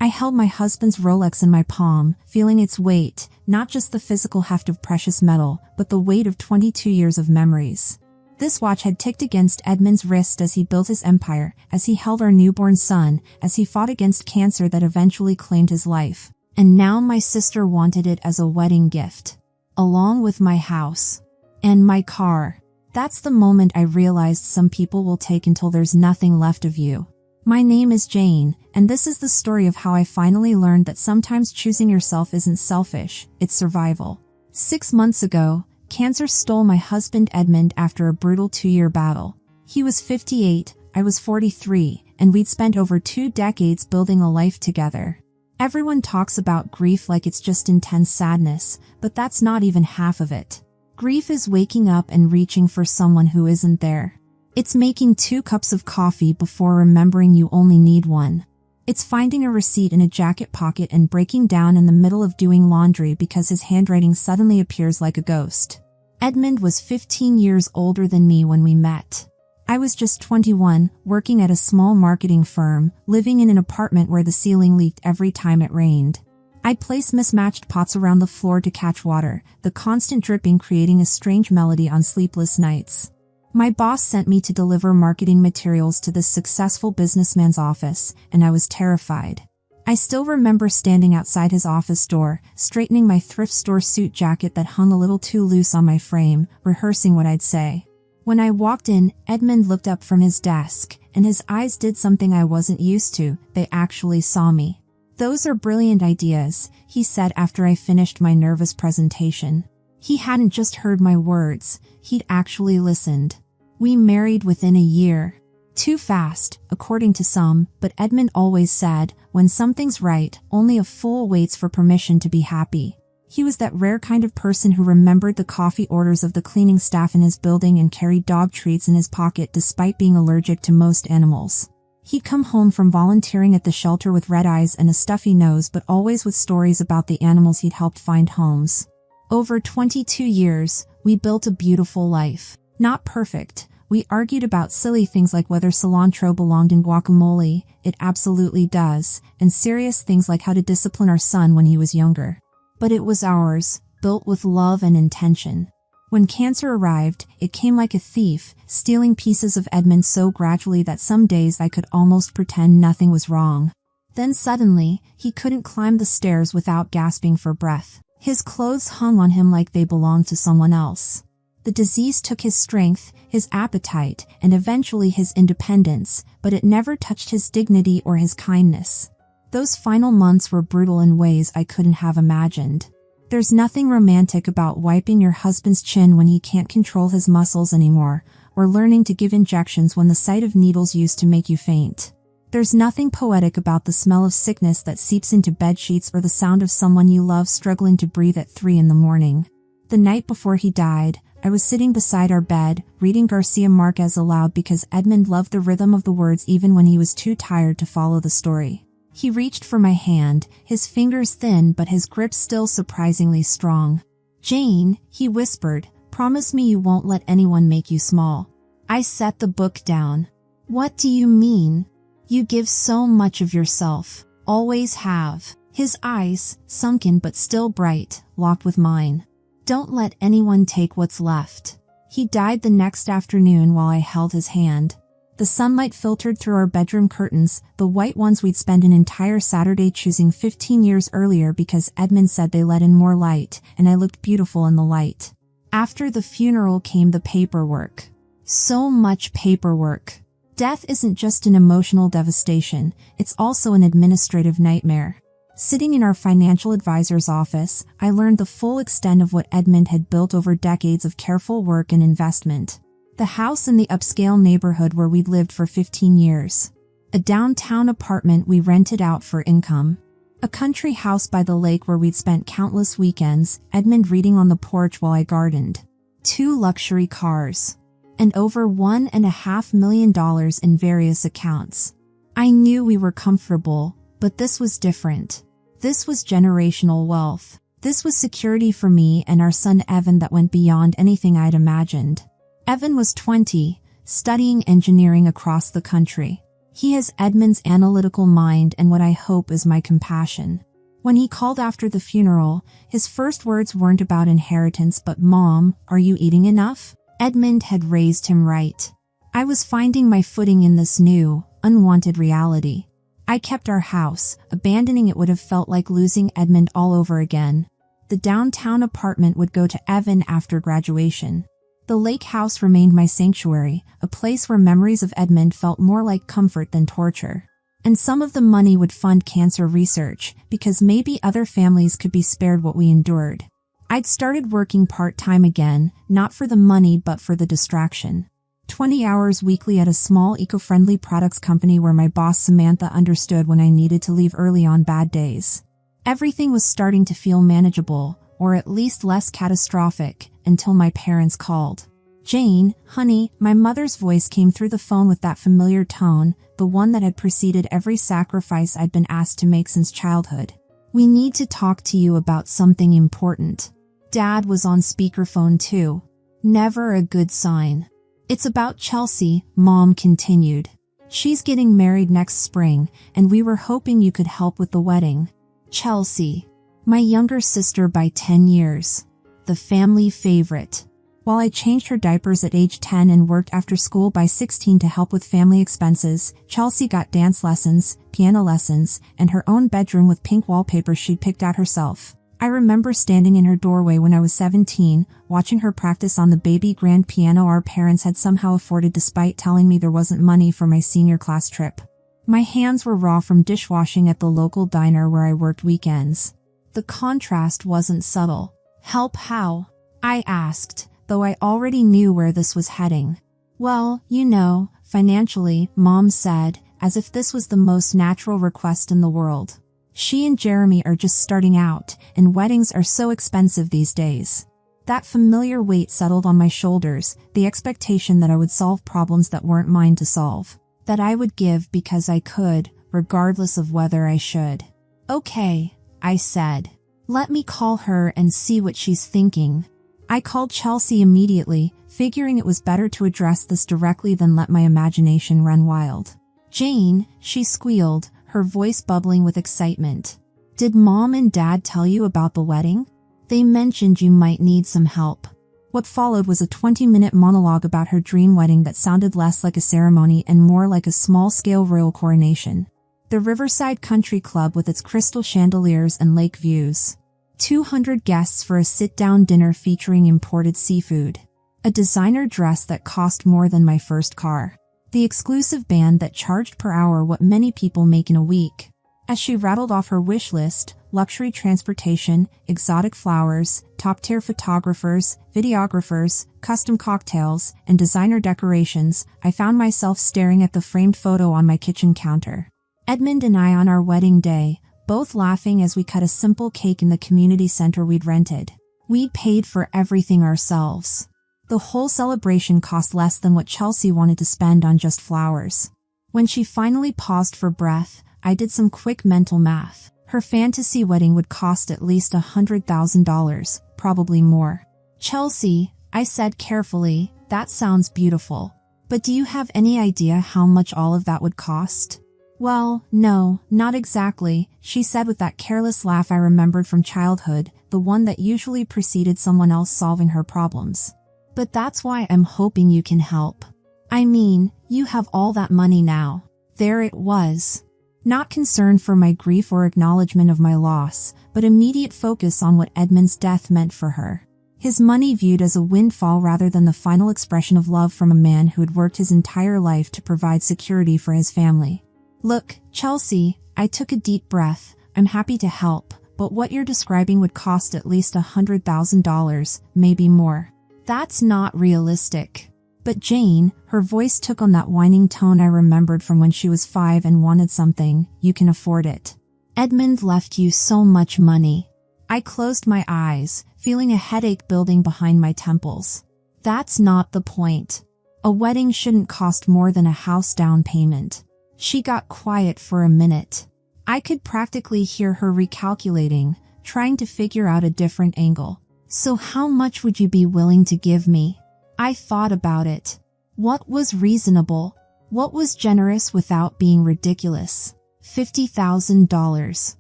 I held my husband's Rolex in my palm, feeling its weight, not just the physical heft of precious metal, but the weight of 22 years of memories. This watch had ticked against Edmund's wrist as he built his empire, as he held our newborn son, as he fought against cancer that eventually claimed his life. And now my sister wanted it as a wedding gift. Along with my house. And my car. That's the moment I realized some people will take until there's nothing left of you. My name is Jane, and this is the story of how I finally learned that sometimes choosing yourself isn't selfish, it's survival. 6 months ago, cancer stole my husband Edmund after a brutal 2-year battle. He was 58, I was 43, and we'd spent over 2 decades building a life together. Everyone talks about grief like it's just intense sadness, but that's not even half of it. Grief is waking up and reaching for someone who isn't there. It's making 2 cups of coffee before remembering you only need 1. It's finding a receipt in a jacket pocket and breaking down in the middle of doing laundry because his handwriting suddenly appears like a ghost. Edmund was 15 years older than me when we met. I was just 21, working at a small marketing firm, living in an apartment where the ceiling leaked every time it rained. I'd place mismatched pots around the floor to catch water, the constant dripping creating a strange melody on sleepless nights. My boss sent me to deliver marketing materials to this successful businessman's office, and I was terrified. I still remember standing outside his office door, straightening my thrift store suit jacket that hung a little too loose on my frame, rehearsing what I'd say. When I walked in, Edmund looked up from his desk, and his eyes did something I wasn't used to. They actually saw me. "Those are brilliant ideas," he said after I finished my nervous presentation. He hadn't just heard my words, he'd actually listened. We married within a year. Too fast, according to some, but Edmund always said, when something's right, only a fool waits for permission to be happy. He was that rare kind of person who remembered the coffee orders of the cleaning staff in his building and carried dog treats in his pocket despite being allergic to most animals. He'd come home from volunteering at the shelter with red eyes and a stuffy nose, but always with stories about the animals he'd helped find homes. Over 22 years, we built a beautiful life. Not perfect. We argued about silly things like whether cilantro belonged in guacamole, it absolutely does, and serious things like how to discipline our son when he was younger. But it was ours, built with love and intention. When cancer arrived, it came like a thief, stealing pieces of Edmund so gradually that some days I could almost pretend nothing was wrong. Then suddenly, he couldn't climb the stairs without gasping for breath. His clothes hung on him like they belonged to someone else. The disease took his strength, his appetite, and eventually his independence, but it never touched his dignity or his kindness. Those final months were brutal in ways I couldn't have imagined. There's nothing romantic about wiping your husband's chin when he can't control his muscles anymore, or learning to give injections when the sight of needles used to make you faint. There's nothing poetic about the smell of sickness that seeps into bedsheets or the sound of someone you love struggling to breathe at 3 in the morning. The night before he died, I was sitting beside our bed, reading Garcia Marquez aloud because Edmund loved the rhythm of the words even when he was too tired to follow the story. He reached for my hand, his fingers thin but his grip still surprisingly strong. "Jane," he whispered, "promise me you won't let anyone make you small." I set the book down. "What do you mean? You give so much of yourself. Always have." His eyes, sunken but still bright, locked with mine. "Don't let anyone take what's left." He died the next afternoon while I held his hand. The sunlight filtered through our bedroom curtains, the white ones we'd spent an entire Saturday choosing 15 years earlier because Edmund said they let in more light, and I looked beautiful in the light. After the funeral came the paperwork. So much paperwork. Death isn't just an emotional devastation, it's also an administrative nightmare. Sitting in our financial advisor's office, I learned the full extent of what Edmund had built over decades of careful work and investment. The house in the upscale neighborhood where we'd lived for 15 years. A downtown apartment we rented out for income. A country house by the lake where we'd spent countless weekends, Edmund reading on the porch while I gardened. 2 luxury cars. And over $1.5 million in various accounts. I knew we were comfortable, but this was different. This was generational wealth. This was security for me and our son Evan that went beyond anything I'd imagined. Evan was 20, studying engineering across the country. He has Edmund's analytical mind and what I hope is my compassion. When he called after the funeral, his first words weren't about inheritance but, "Mom, are you eating enough?" Edmund had raised him right. I was finding my footing in this new, unwanted reality. I kept our house. Abandoning it would have felt like losing Edmund all over again. The downtown apartment would go to Evan after graduation. The lake house remained my sanctuary, a place where memories of Edmund felt more like comfort than torture. And some of the money would fund cancer research, because maybe other families could be spared what we endured. I'd started working part-time again, not for the money but for the distraction. 20 hours weekly at a small eco-friendly products company where my boss Samantha understood when I needed to leave early on bad days. Everything was starting to feel manageable, or at least less catastrophic, until my parents called. "Jane, honey," my mother's voice came through the phone with that familiar tone, the one that had preceded every sacrifice I'd been asked to make since childhood. "We need to talk to you about something important." Dad was on speakerphone too. Never a good sign. "It's about Chelsea," Mom continued. "She's getting married next spring, and we were hoping you could help with the wedding." Chelsea. My younger sister by 10 years. The family favorite. While I changed her diapers at age 10 and worked after school by 16 to help with family expenses, Chelsea got dance lessons, piano lessons, and her own bedroom with pink wallpaper she'd picked out herself. I remember standing in her doorway when I was 17, watching her practice on the baby grand piano our parents had somehow afforded despite telling me there wasn't money for my senior class trip. My hands were raw from dishwashing at the local diner where I worked weekends. The contrast wasn't subtle. "Help how?" I asked, though I already knew where this was heading. "Well, you know, financially," Mom said, as if this was the most natural request in the world. "She and Jeremy are just starting out, and weddings are so expensive these days." That familiar weight settled on my shoulders, the expectation that I would solve problems that weren't mine to solve. That I would give because I could, regardless of whether I should. "Okay," I said. "Let me call her and see what she's thinking." I called Chelsea immediately, figuring it was better to address this directly than let my imagination run wild. "Jane," she squealed, her voice bubbling with excitement. "Did Mom and Dad tell you about the wedding? They mentioned you might need some help." What followed was a 20-minute monologue about her dream wedding that sounded less like a ceremony and more like a small-scale royal coronation. The Riverside Country Club with its crystal chandeliers and lake views. 200 guests for a sit-down dinner featuring imported seafood. A designer dress that cost more than my first car. The exclusive band that charged per hour what many people make in a week. As she rattled off her wish list, luxury transportation, exotic flowers, top-tier photographers, videographers, custom cocktails, and designer decorations, I found myself staring at the framed photo on my kitchen counter. Edmund and I on our wedding day, both laughing as we cut a simple cake in the community center we'd rented. We'd paid for everything ourselves. The whole celebration cost less than what Chelsea wanted to spend on just flowers. When she finally paused for breath, I did some quick mental math. Her fantasy wedding would cost at least $100,000, probably more. "Chelsea," I said carefully, "that sounds beautiful. But do you have any idea how much all of that would cost?" "Well, no, not exactly," she said with that careless laugh I remembered from childhood, the one that usually preceded someone else solving her problems. "But that's why I'm hoping you can help. I mean, you have all that money now." There it was. Not concern for my grief or acknowledgement of my loss, but immediate focus on what Edmund's death meant for her. His money viewed as a windfall rather than the final expression of love from a man who had worked his entire life to provide security for his family. "Look, Chelsea," I took a deep breath, "I'm happy to help, but what you're describing would cost at least $100,000, maybe more. That's not realistic." "But Jane," her voice took on that whining tone I remembered from when she was 5 and wanted something, "you can afford it. Edmund left you so much money." I closed my eyes, feeling a headache building behind my temples. "That's not the point. A wedding shouldn't cost more than a house down payment." She got quiet for a minute. I could practically hear her recalculating, trying to figure out a different angle. "So how much would you be willing to give me?" I thought about it. What was reasonable? What was generous without being ridiculous? $50,000.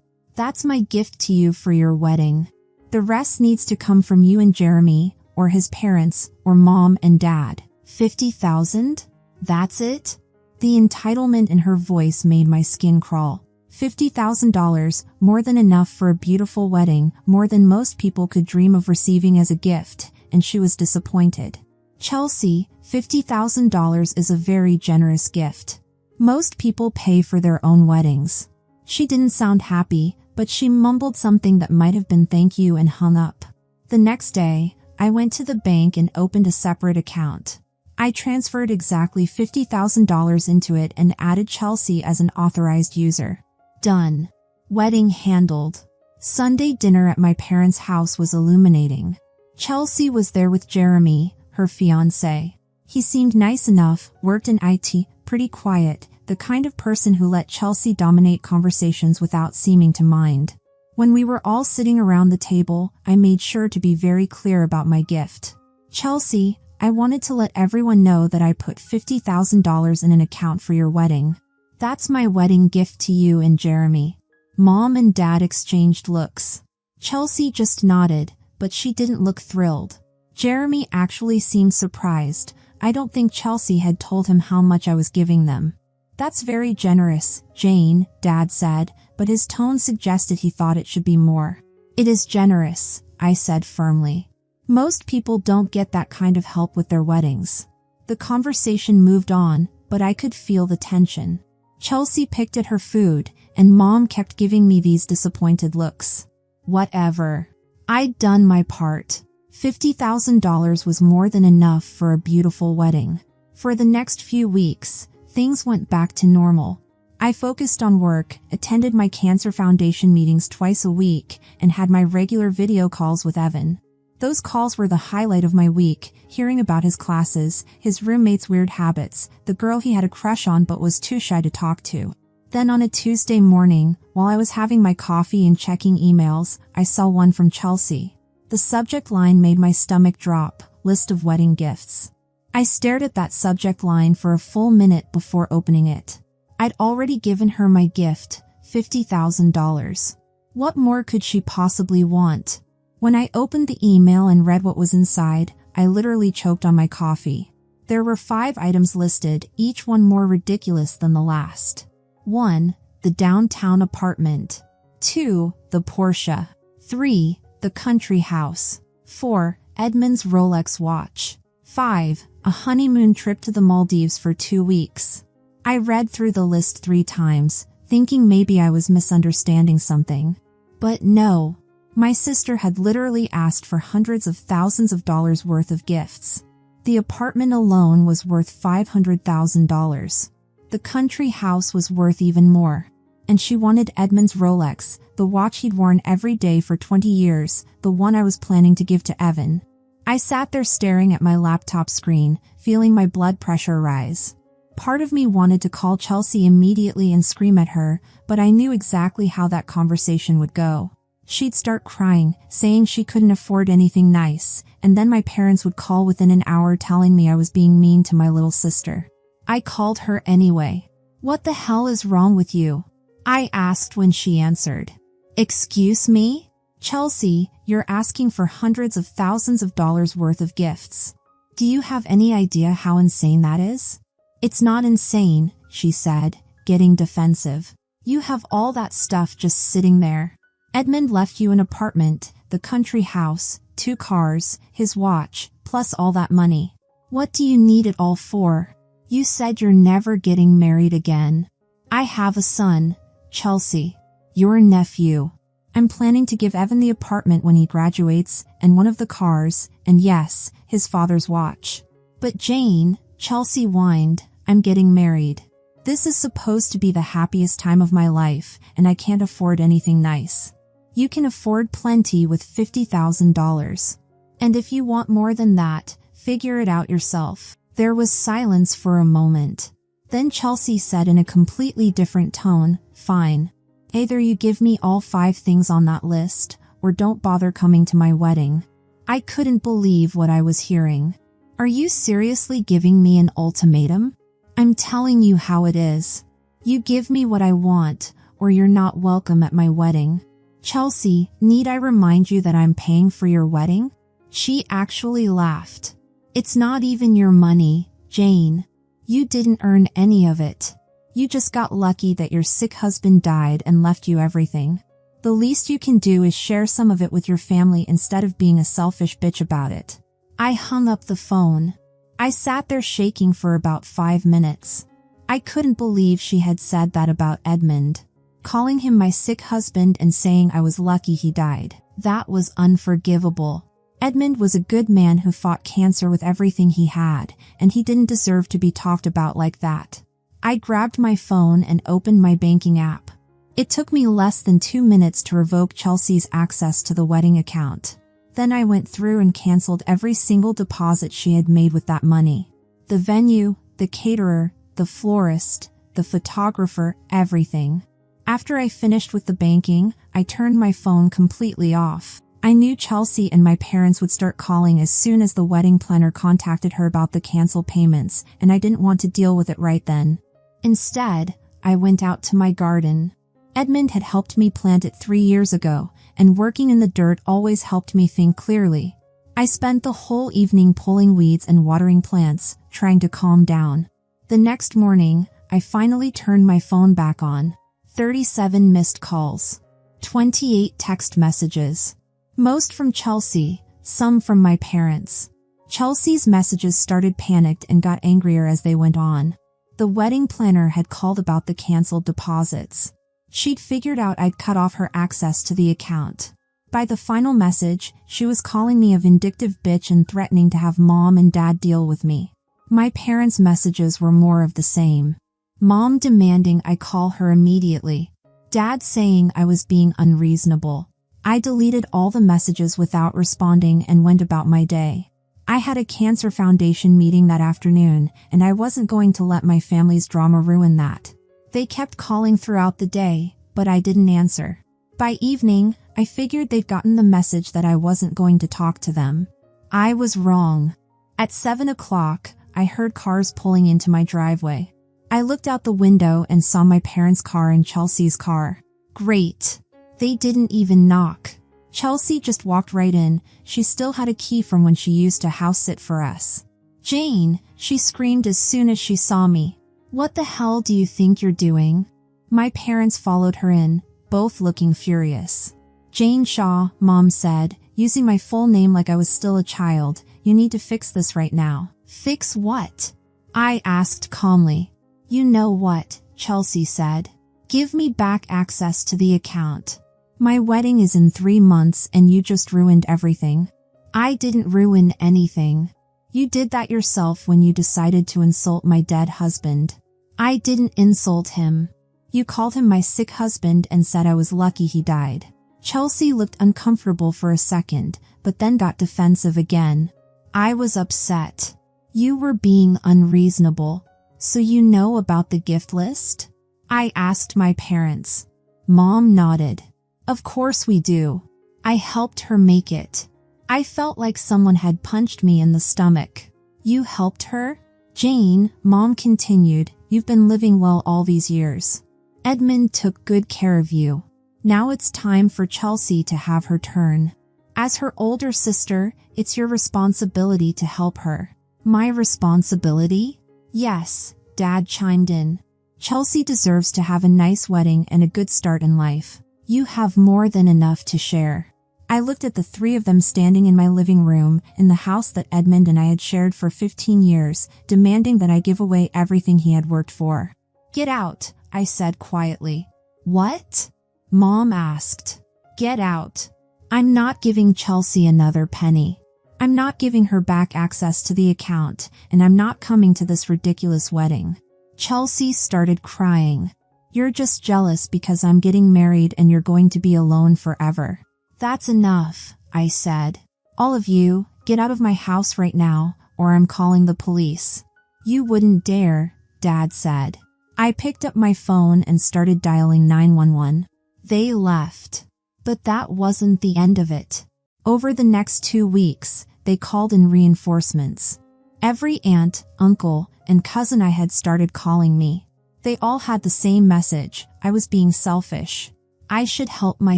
That's my gift to you for your wedding. The rest needs to come from you and Jeremy, or his parents, or mom and dad. 50,000? That's it? The entitlement in her voice made my skin crawl. $50,000, more than enough for a beautiful wedding, more than most people could dream of receiving as a gift, and she was disappointed. Chelsea, $50,000 is a very generous gift. Most people pay for their own weddings. She didn't sound happy, but she mumbled something that might have been thank you and hung up. The next day, I went to the bank and opened a separate account. I transferred exactly $50,000 into it and added Chelsea as an authorized user. Done. Wedding handled. Sunday dinner at my parents' house was illuminating. Chelsea was there with Jeremy, her fiancé. He seemed nice enough, worked in IT, pretty quiet, the kind of person who let Chelsea dominate conversations without seeming to mind. When we were all sitting around the table, I made sure to be very clear about my gift. Chelsea, I wanted to let everyone know that I put $50,000 in an account for your wedding. That's my wedding gift to you and Jeremy. Mom and Dad exchanged looks. Chelsea just nodded, but she didn't look thrilled. Jeremy actually seemed surprised. I don't think Chelsea had told him how much I was giving them. That's very generous, Jane, Dad said, but his tone suggested he thought it should be more. It is generous, I said firmly. Most people don't get that kind of help with their weddings. The conversation moved on, but I could feel the tension. Chelsea picked at her food, and Mom kept giving me these disappointed looks. Whatever. I'd done my part. $50,000 was more than enough for a beautiful wedding. For the next few weeks, things went back to normal. I focused on work, attended my Cancer Foundation meetings twice a week, and had my regular video calls with Evan. Those calls were the highlight of my week, hearing about his classes, his roommates' weird habits, the girl he had a crush on but was too shy to talk to. Then on a Tuesday morning, while I was having my coffee and checking emails, I saw one from Chelsea. The subject line made my stomach drop, list of wedding gifts. I stared at that subject line for a full minute before opening it. I'd already given her my gift, $50,000. What more could she possibly want? When I opened the email and read what was inside, I literally choked on my coffee. There were 5 items listed, each one more ridiculous than the last. 1. The downtown apartment. 2. The Porsche. 3. The country house. 4. Edmund's Rolex watch. 5. A honeymoon trip to the Maldives for 2 weeks. I read through the list 3 times, thinking maybe I was misunderstanding something. But no. My sister had literally asked for hundreds of thousands of dollars worth of gifts. The apartment alone was worth $500,000. The country house was worth even more. And she wanted Edmund's Rolex, the watch he'd worn every day for 20 years, the one I was planning to give to Evan. I sat there staring at my laptop screen, feeling my blood pressure rise. Part of me wanted to call Chelsea immediately and scream at her, but I knew exactly how that conversation would go. She'd start crying, saying she couldn't afford anything nice, and then my parents would call within an hour telling me I was being mean to my little sister. I called her anyway. "What the hell is wrong with you?" I asked when she answered. "Excuse me? Chelsea, you're asking for hundreds of thousands of dollars worth of gifts. Do you have any idea how insane that is?" "It's not insane," she said, getting defensive. "You have all that stuff just sitting there. Edmund left you an apartment, the country house, 2 cars, his watch, plus all that money. What do you need it all for? You said you're never getting married again. I have a son, Chelsea, your nephew. I'm planning to give Evan the apartment when he graduates, and one of the cars, and yes, his father's watch. But Jane," Chelsea whined, "I'm getting married. This is supposed to be the happiest time of my life, and I can't afford anything nice. You can afford plenty with $50,000. And if you want more than that, figure it out yourself." There was silence for a moment. Then Chelsea said in a completely different tone, "Fine. Either you give me all 5 things on that list, or don't bother coming to my wedding." I couldn't believe what I was hearing. "Are you seriously giving me an ultimatum?" I'm telling you how it is. You give me what I want, or you're not welcome at my wedding. Chelsea, need I remind you that I'm paying for your wedding? She actually laughed. It's not even your money, Jane. You didn't earn any of it. You just got lucky that your sick husband died and left you everything. The least you can do is share some of it with your family instead of being a selfish bitch about it. I hung up the phone. I sat there shaking for about 5 minutes. I couldn't believe she had said that about Edmund. Calling him my sick husband and saying I was lucky he died. That was unforgivable. Edmund was a good man who fought cancer with everything he had, and he didn't deserve to be talked about like that. I grabbed my phone and opened my banking app. It took me less than 2 minutes to revoke Chelsea's access to the wedding account. Then I went through and canceled every single deposit she had made with that money. The venue, the caterer, the florist, the photographer, everything. After I finished with the banking, I turned my phone completely off. I knew Chelsea and my parents would start calling as soon as the wedding planner contacted her about the canceled payments, and I didn't want to deal with it right then. Instead, I went out to my garden. Edmund had helped me plant it 3 years ago, and working in the dirt always helped me think clearly. I spent the whole evening pulling weeds and watering plants, trying to calm down. The next morning, I finally turned my phone back on. 37 missed calls. 28 text messages. Most from Chelsea, some from my parents. Chelsea's messages started panicked and got angrier as they went on. The wedding planner had called about the canceled deposits. She'd figured out I'd cut off her access to the account. By the final message, she was calling me a vindictive bitch and threatening to have Mom and Dad deal with me. My parents' messages were more of the same. Mom demanding I call her immediately. Dad saying I was being unreasonable. I deleted all the messages without responding and went about my day. I had a Cancer Foundation meeting that afternoon, and I wasn't going to let my family's drama ruin that. They kept calling throughout the day, but I didn't answer. By evening, I figured they'd gotten the message that I wasn't going to talk to them. I was wrong. At 7 o'clock, I heard cars pulling into my driveway. I looked out the window and saw my parents' car and Chelsea's car. Great. They didn't even knock. Chelsea just walked right in. She still had a key from when she used to house sit for us. Jane, she screamed as soon as she saw me. What the hell do you think you're doing? My parents followed her in, both looking furious. Jane Shaw, Mom said, using my full name like I was still a child, you need to fix this right now. Fix what? I asked calmly. You know what, Chelsea said. Give me back access to the account. My wedding is in 3 months and you just ruined everything. I didn't ruin anything. You did that yourself when you decided to insult my dead husband. I didn't insult him. You called him my sick husband and said I was lucky he died. Chelsea looked uncomfortable for a second, but then got defensive again. I was upset. You were being unreasonable. So you know about the gift list? I asked my parents. Mom nodded. Of course we do. I helped her make it. I felt like someone had punched me in the stomach. You helped her? Jane, Mom continued, you've been living well all these years. Edmund took good care of you. Now it's time for Chelsea to have her turn. As her older sister, it's your responsibility to help her. My responsibility? Yes, Dad chimed in. Chelsea deserves to have a nice wedding and a good start in life. You have more than enough to share. I looked at the 3 of them standing in my living room in the house that Edmund and I had shared for 15 years, demanding that I give away everything he had worked for. Get out, I said quietly. What? Mom asked. Get out. I'm not giving Chelsea another penny. I'm not giving her back access to the account, and I'm not coming to this ridiculous wedding. Chelsea started crying. You're just jealous because I'm getting married and you're going to be alone forever. That's enough, I said. All of you, get out of my house right now, or I'm calling the police. You wouldn't dare, Dad said. I picked up my phone and started dialing 911. They left. But that wasn't the end of it. Over the next 2 weeks, they called in reinforcements. Every aunt, uncle, and cousin I had started calling me. They all had the same message: I was being selfish. I should help my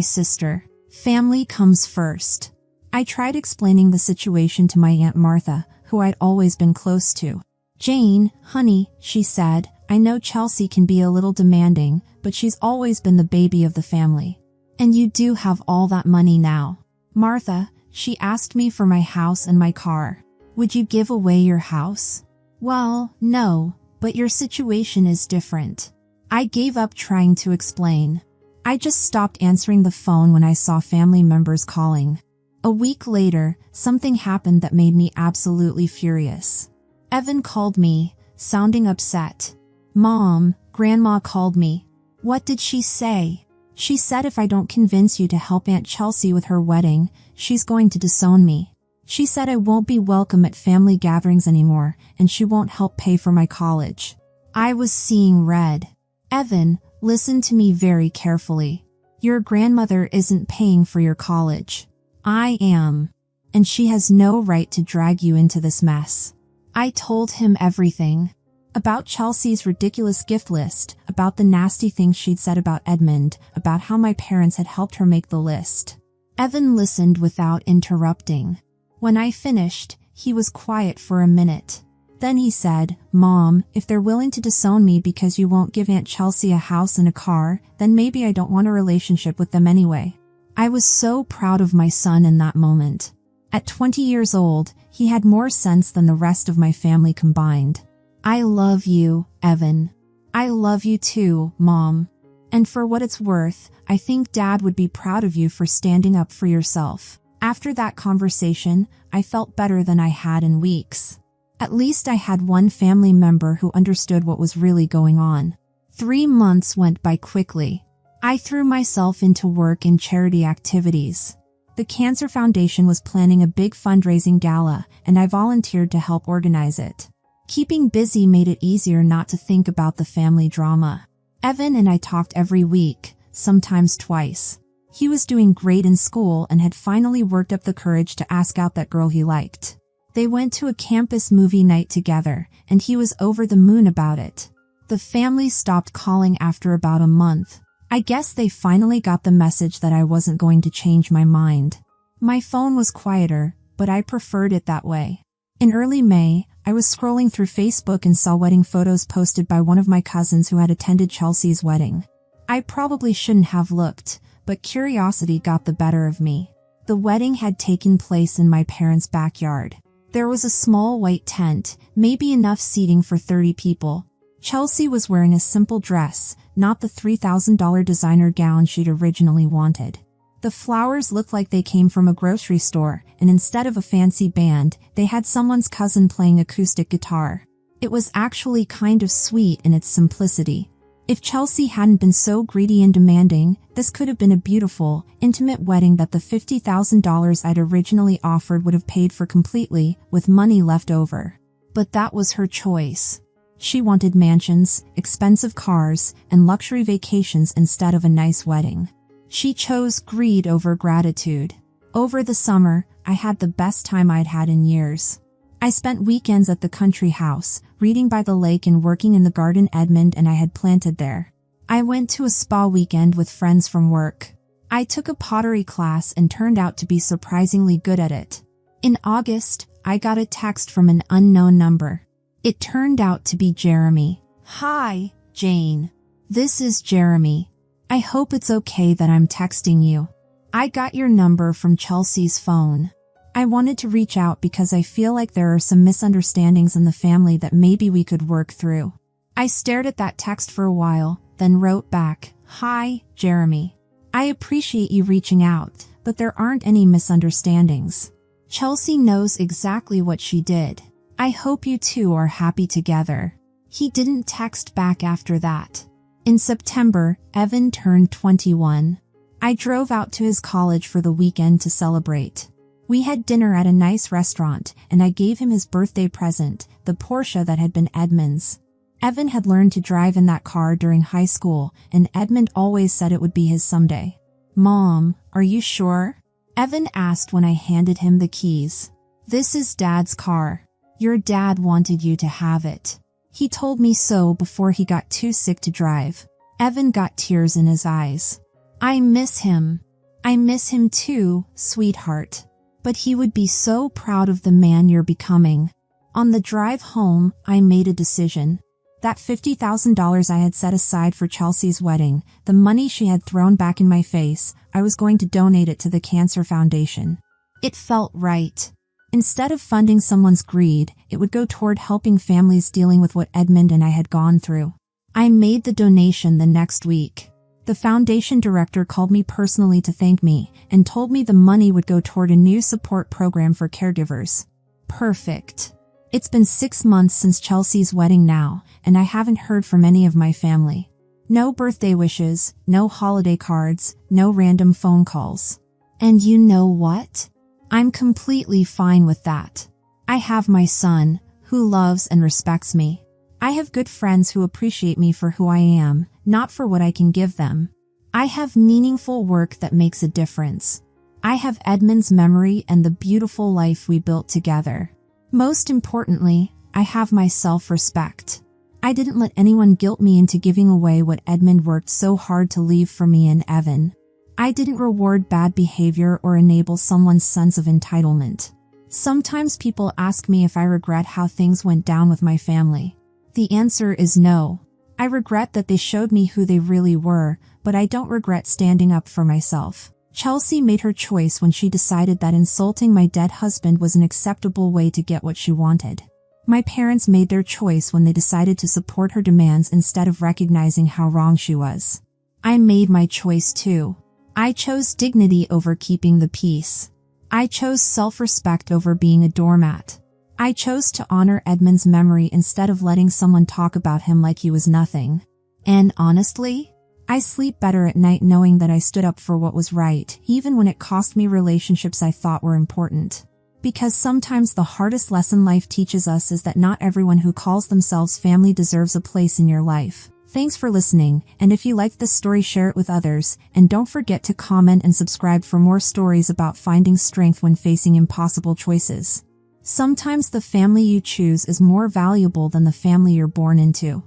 sister. Family comes first. I tried explaining the situation to my Aunt Martha, who I'd always been close to. Jane, honey, she said, I know Chelsea can be a little demanding, but she's always been the baby of the family. And you do have all that money now. Martha, she asked me for my house and my car. Would you give away your house? Well, no, but your situation is different. I gave up trying to explain. I just stopped answering the phone when I saw family members calling. A week later, something happened that made me absolutely furious. Evan called me, sounding upset. Mom, Grandma called me. What did she say? She said if I don't convince you to help Aunt Chelsea with her wedding, she's going to disown me. She said I won't be welcome at family gatherings anymore, and she won't help pay for my college. I was seeing red. Evan, listen to me very carefully. Your grandmother isn't paying for your college. I am. And she has no right to drag you into this mess. I told him everything. About Chelsea's ridiculous gift list, about the nasty things she'd said about Edmund, about how my parents had helped her make the list. Evan listened without interrupting. When I finished, he was quiet for a minute. Then he said, Mom, if they're willing to disown me because you won't give Aunt Chelsea a house and a car, then maybe I don't want a relationship with them anyway. I was so proud of my son in that moment. At 20 years old, he had more sense than the rest of my family combined. I love you, Evan. I love you too, Mom. And for what it's worth, I think Dad would be proud of you for standing up for yourself. After that conversation, I felt better than I had in weeks. At least I had one family member who understood what was really going on. 3 months went by quickly. I threw myself into work and charity activities. The Cancer Foundation was planning a big fundraising gala, and I volunteered to help organize it. Keeping busy made it easier not to think about the family drama. Evan and I talked every week, sometimes twice. He was doing great in school and had finally worked up the courage to ask out that girl he liked. They went to a campus movie night together, and he was over the moon about it. The family stopped calling after about a month. I guess they finally got the message that I wasn't going to change my mind. My phone was quieter, but I preferred it that way. In early May, I was scrolling through Facebook and saw wedding photos posted by one of my cousins who had attended Chelsea's wedding. I probably shouldn't have looked, but curiosity got the better of me. The wedding had taken place in my parents' backyard. There was a small white tent, maybe enough seating for 30 people. Chelsea was wearing a simple dress, not the $3,000 designer gown she'd originally wanted. The flowers looked like they came from a grocery store, and instead of a fancy band, they had someone's cousin playing acoustic guitar. It was actually kind of sweet in its simplicity. If Chelsea hadn't been so greedy and demanding, this could have been a beautiful, intimate wedding that the $50,000 I'd originally offered would have paid for completely, with money left over. But that was her choice. She wanted mansions, expensive cars, and luxury vacations instead of a nice wedding. She chose greed over gratitude. Over the summer, I had the best time I'd had in years. I spent weekends at the country house, reading by the lake and working in the garden Edmund and I had planted there. I went to a spa weekend with friends from work. I took a pottery class and turned out to be surprisingly good at it. In August, I got a text from an unknown number. It turned out to be Jeremy. Hi, Jane. This is Jeremy. I hope it's okay that I'm texting you. I got your number from Chelsea's phone. I wanted to reach out because I feel like there are some misunderstandings in the family that maybe we could work through. I stared at that text for a while, then wrote back, Hi, Jeremy. I appreciate you reaching out, but there aren't any misunderstandings. Chelsea knows exactly what she did. I hope you two are happy together. He didn't text back after that. In September, Evan turned 21. I drove out to his college for the weekend to celebrate. We had dinner at a nice restaurant, and I gave him his birthday present, the Porsche that had been Edmund's. Evan had learned to drive in that car during high school, and Edmund always said it would be his someday. Mom, are you sure? Evan asked when I handed him the keys. This is Dad's car. Your dad wanted you to have it. He told me so before he got too sick to drive. Evan got tears in his eyes. I miss him. I miss him too, sweetheart. But he would be so proud of the man you're becoming. On the drive home, I made a decision. That $50,000 I had set aside for Chelsea's wedding, the money she had thrown back in my face, I was going to donate it to the Cancer Foundation. It felt right. Instead of funding someone's greed, it would go toward helping families dealing with what Edmund and I had gone through. I made the donation the next week. The foundation director called me personally to thank me and told me the money would go toward a new support program for caregivers. Perfect. It's been 6 months since Chelsea's wedding now, and I haven't heard from any of my family. No birthday wishes, no holiday cards, no random phone calls. And you know what? I'm completely fine with that. I have my son, who loves and respects me. I have good friends who appreciate me for who I am, not for what I can give them. I have meaningful work that makes a difference. I have Edmund's memory and the beautiful life we built together. Most importantly, I have my self-respect. I didn't let anyone guilt me into giving away what Edmund worked so hard to leave for me and Evan. I didn't reward bad behavior or enable someone's sense of entitlement. Sometimes people ask me if I regret how things went down with my family. The answer is no. I regret that they showed me who they really were, but I don't regret standing up for myself. Chelsea made her choice when she decided that insulting my dead husband was an acceptable way to get what she wanted. My parents made their choice when they decided to support her demands instead of recognizing how wrong she was. I made my choice too. I chose dignity over keeping the peace. I chose self-respect over being a doormat. I chose to honor Edmund's memory instead of letting someone talk about him like he was nothing. And honestly, I sleep better at night knowing that I stood up for what was right, even when it cost me relationships I thought were important. Because sometimes the hardest lesson life teaches us is that not everyone who calls themselves family deserves a place in your life. Thanks for listening, and if you liked this story, share it with others, and don't forget to comment and subscribe for more stories about finding strength when facing impossible choices. Sometimes the family you choose is more valuable than the family you're born into.